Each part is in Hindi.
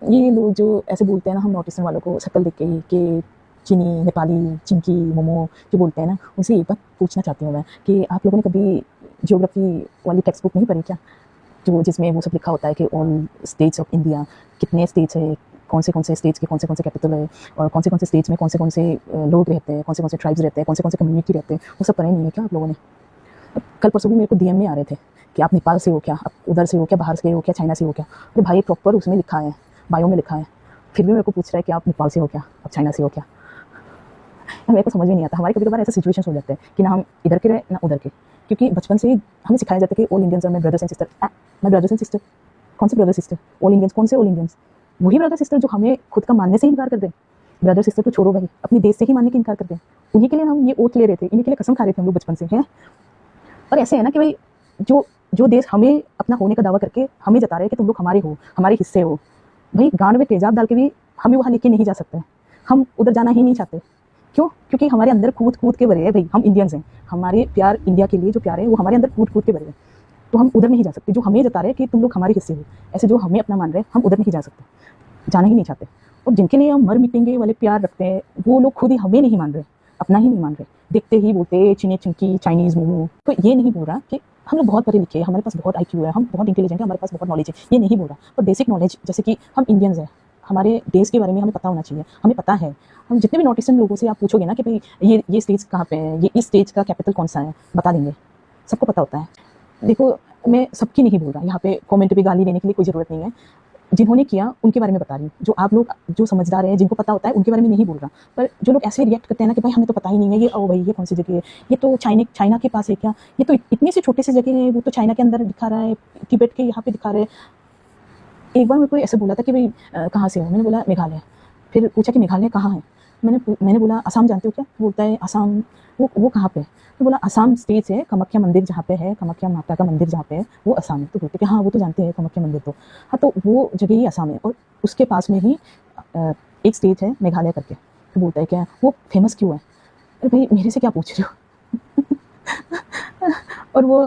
ये लोग जो ऐसे बोलते हैं ना, हम नॉर्थ ईस्टर्न वालों को शक्ल देख के ही कि चीनी, नेपाली, चिंकी, मोमो जो बोलते हैं ना, उनसे एक बात पूछना चाहती हूँ मैं कि आप लोगों ने कभी ज्योग्राफी वाली टेक्स्ट बुक नहीं पढ़ी क्या? जो जिसमें वो सब लिखा होता है कि ऑल स्टेट्स ऑफ इंडिया, कितने स्टेट्स है, कौन से स्टेट्स के कौन से कैपिटल है, और कौन से स्टेट्स में कौन से लोग रहते हैं, कौन से ट्राइब्स रहते हैं, कौन से कम्युनिटी रहते हैं, वो सब पढ़े नहीं है क्या आप लोगों ने? कल परसों भी मेरे को डीएम में आ रहे थे कि आप नेपाल से हो क्या, आप उधर से हो क्या, बाहर से हो क्या, चाइना से हो क्या? अरे भाई प्रॉपर उसमें लिखा है, बायो में लिखा है, फिर भी मेरे को पूछ रहा है कि आप नेपाल से हो क्या, आप चाइना से हो क्या? मेरे को समझ में नहीं आता। हमारे कभी कभार ऐसे सिचुएशन हो जाते हैं कि ना हम इधर के रहे ना उधर के, क्योंकि बचपन से ही हमें सिखाया जाता है कि all Indians are my brothers and sister. My brothers and sister? कौन से ब्रदर सिस्टर? ऑल इंडियंस कौन से ऑल इंडियंस? वही ब्रदर सिस्टर जो हमें खुद का मानने से इनकार कर दें। ब्रदर सिस्टर तो छोड़ो भाई, अपने देश से ही मानने की इनकार कर दें। उन्हीं के लिए हम ये ओथ ले रहे थे, इन्हीं के लिए कसम खा रहे थे हम लोग बचपन से हैं। और ऐसे है ना कि भाई जो जो देश हमें अपना होने का दावा करके हमें जता रहे हैं कि तुम लोग हमारे हो, हमारे हिस्से हो, भाई गांड में तेजाब डाल के भी हमें वहाँ लेके नहीं जा सकते। हम उधर जाना ही नहीं चाहते। क्यों? क्योंकि हमारे अंदर कूद कूद के भरे हैं भाई, हम इंडियंस हैं, हमारे प्यार इंडिया के लिए जो प्यार है वो हमारे अंदर कूद कूद के भरे हैं। तो हम उधर नहीं जा सकते। जो हमें जता रहे हैं कि तुम लोग हमारे हिस्से हो, ऐसे जो हमें अपना मान रहे हैं, हम उधर नहीं जा सकते, जाना ही नहीं चाहते। और जिनके लिए हम मर मिटेंगे वाले प्यार रखते हैं, वो लोग खुद ही हमें नहीं मान रहे, अपना ही नहीं मान रहे। देखते ही बोलते चीनी चिंकी, चाइनीज़ मोमो। तो ये नहीं बोल रहा कि हम लोग बहुत पढ़े लिखे हैं, हमारे पास बहुत आईक्यू है, हम बहुत इंटेलिजेंट है, हमारे पास बहुत नॉलेज है, ये नहीं बोल रहा। पर बेसिक नॉलेज, जैसे कि हम इंडियंस हैं, हमारे देश के बारे में हमें पता होना चाहिए, हमें पता है। हम जितने भी नॉर्थ ईस्टर्न लोगों से आप पूछोगे ना कि भाई ये स्टेट्स कहाँ पे है, ये इस स्टेट का कैपिटल कौन सा है, बता देंगे, सबको पता होता है। देखो, मैं सबकी नहीं बोल रहा, यहाँ पे कमेंट पे गाली देने की लिए कोई ज़रूरत नहीं है। जिन्होंने किया उनके बारे में बता रही हूँ। जो आप लोग जो समझदार हैं, जिनको पता होता है, उनके बारे में नहीं बोल रहा। पर जो लोग ऐसे रिएक्ट करते हैं ना कि भाई हमें तो पता ही नहीं है, ये ओ भाई ये कौन सी जगह है, ये तो चाइना के पास है क्या, ये तो इतनी सी छोटी सी जगह है, वो तो चाइना के अंदर दिखा रहा है, तिब्बत के यहाँ पे दिखा रहा है। एक बार मेरे को ऐसे बोला था कि भाई कहाँ से हो, मैंने बोला मेघालय। फिर पूछा कि मेघालय कहाँ है, मैंने बोला असम जानते हो क्या, बोलता है असम, वो कहाँ पे? तो बोला असम स्टेट है, कामाख्या मंदिर जहाँ पे है, कामाख्या माता का मंदिर जहाँ पे है वो असम है। तो बोलते कि हाँ वो तो जानते हैं कामाख्या मंदिर, तो हाँ तो वो जगह ही असम है, और उसके पास में ही एक स्टेट है मेघालय करके। तो बोलता है क्या वो फेमस क्यों है? अरे भाई मेरे से क्या पूछ रहे हो? और वो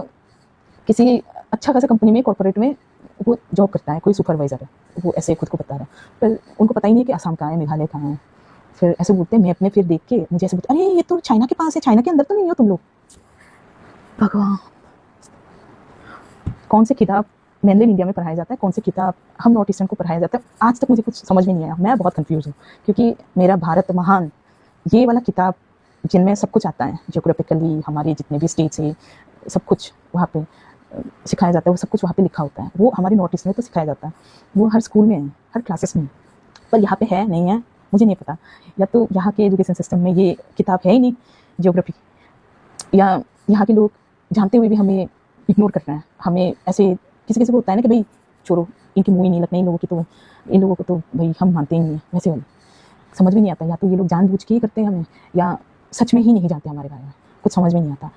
किसी अच्छा खासा कंपनी में, कॉर्पोरेट में वो जॉब करता है, कोई सुपरवाइजर है, वो ऐसे खुद को बता रहा है। पर उनको पता ही नहीं कि असम कहाँ है, मेघालय कहाँ है। फिर ऐसे बोलते हैं मैप में, फिर देख के मुझे ऐसे बोलते, अरे ये तो चाइना के पास है, चाइना के अंदर तो नहीं हो तुम लोग। भगवान, कौन से किताब मेनलैंड इंडिया में पढ़ाया जाता है, कौन से किताब हम नॉर्थ ईस्टर्न को पढ़ाया जाता है, आज तक मुझे कुछ समझ में नहीं आया। मैं बहुत कंफ्यूज हूँ, क्योंकि मेरा भारत महान ये वाला किताब जिनमें सब कुछ आता है, जियोग्राफिकली हमारे जितने भी स्टेट्स है सब कुछ वहाँ पे सिखाया जाता है, वो सब कुछ वहाँ पे लिखा होता है। वो हमारे नॉर्थ ईस्ट में तो सिखाया जाता है, वो हर स्कूल में है, हर क्लासेस में है। पर यहाँ पे है नहीं है मुझे नहीं पता, या तो यहाँ के एजुकेशन सिस्टम में ये किताब है ही नहीं जियोग्राफी, या यहाँ के लोग जानते हुए भी हमें इग्नोर कर रहे हैं। हमें ऐसे किसी को होता है ना कि भाई छोड़ो, इनकी मुँह ही नहीं लगना, इन लोगों को तो भाई हम मानते ही नहीं है, वैसे वाले। समझ में नहीं आता, या तो ये लोग जानबूझ के ही करते हैं हमें, या सच में ही नहीं जानते हमारे बारे में, कुछ समझ में नहीं आता।